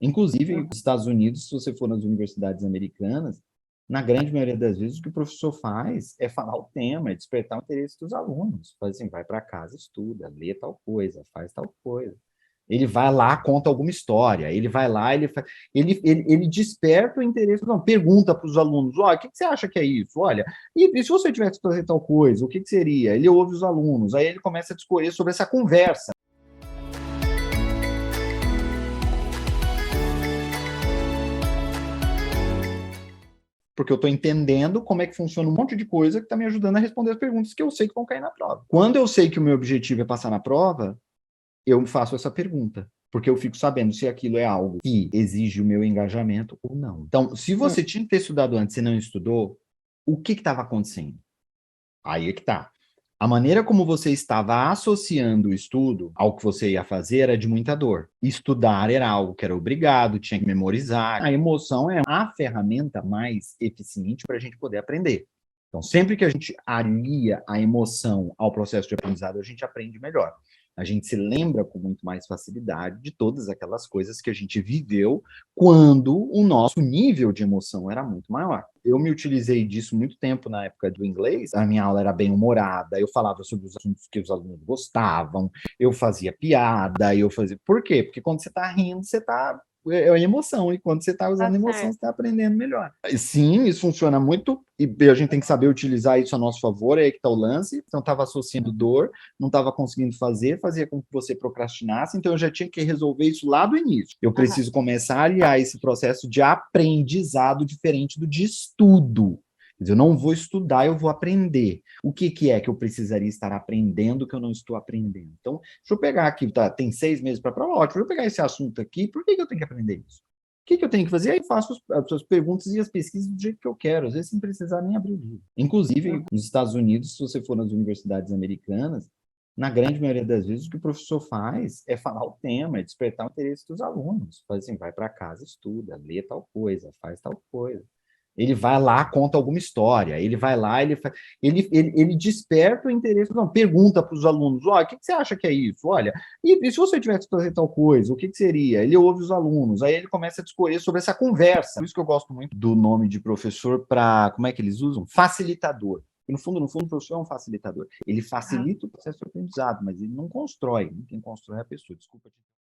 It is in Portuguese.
Inclusive, nos Estados Unidos, se você for nas universidades americanas, na grande maioria das vezes, o que o professor faz é falar o tema, é despertar o interesse dos alunos. Faz assim, vai para casa, estuda, lê tal coisa, faz tal coisa. Ele vai lá, conta alguma história, ele vai lá, ele desperta o interesse, não, pergunta para os alunos, olha, o que você acha que é isso? Olha, e se você tivesse que fazer tal coisa, o que seria? Ele ouve os alunos, aí ele começa a discorrer sobre essa conversa. Porque eu estou entendendo como é que funciona um monte de coisa que está me ajudando a responder as perguntas que eu sei que vão cair na prova. Quando eu sei que o meu objetivo é passar na prova, eu faço essa pergunta, porque eu fico sabendo se aquilo é algo que exige o meu engajamento ou não. Então, se você tinha que ter estudado antes e não estudou, o que estava acontecendo? Aí é que tá. A maneira como você estava associando o estudo ao que você ia fazer era de muita dor. Estudar era algo que era obrigado, tinha que memorizar. A emoção é a ferramenta mais eficiente para a gente poder aprender. Então, sempre que a gente alia a emoção ao processo de aprendizado, a gente aprende melhor. A gente se lembra com muito mais facilidade de todas aquelas coisas que a gente viveu quando o nosso nível de emoção era muito maior. Eu me utilizei disso muito tempo na época do inglês. A minha aula era bem humorada, eu falava sobre os assuntos que os alunos gostavam, eu fazia piada, eu fazia. Por quê? Porque quando você está rindo, você está. É emoção, e quando você está usando emoção, você está aprendendo melhor. Sim, isso funciona muito, e a gente tem que saber utilizar isso a nosso favor, é aí que está o lance. Então, estava associando dor, não estava conseguindo fazer, fazia com que você procrastinasse, então eu já tinha que resolver isso lá do início. Eu preciso começar a aliar esse processo de aprendizado diferente do de estudo. Quer dizer, eu não vou estudar, eu vou aprender. O que é que eu precisaria estar aprendendo que eu não estou aprendendo? Então, deixa eu pegar aqui, tá, tem 6 meses para a prova, ótimo, deixa eu pegar esse assunto aqui, por que eu tenho que aprender isso? O que eu tenho que fazer? Aí faço as suas perguntas e as pesquisas do jeito que eu quero, às vezes sem precisar nem abrir o livro. Inclusive, nos Estados Unidos, se você for nas universidades americanas, na grande maioria das vezes, o que o professor faz é falar o tema, é despertar o interesse dos alunos. Faz assim, vai para casa, estuda, lê tal coisa, faz tal coisa. Ele vai lá, conta alguma história, ele vai lá, ele desperta o interesse, não, pergunta para os alunos, olha, o que você acha que é isso? Olha, e se você tivesse que fazer tal coisa, o que seria? Ele ouve os alunos, aí ele começa a discorrer sobre essa conversa. Por isso que eu gosto muito do nome de professor para, como é que eles usam? Facilitador. E no fundo, o professor é um facilitador. Ele facilita o processo de aprendizado, mas ele não constrói. Quem constrói é a pessoa. Desculpa.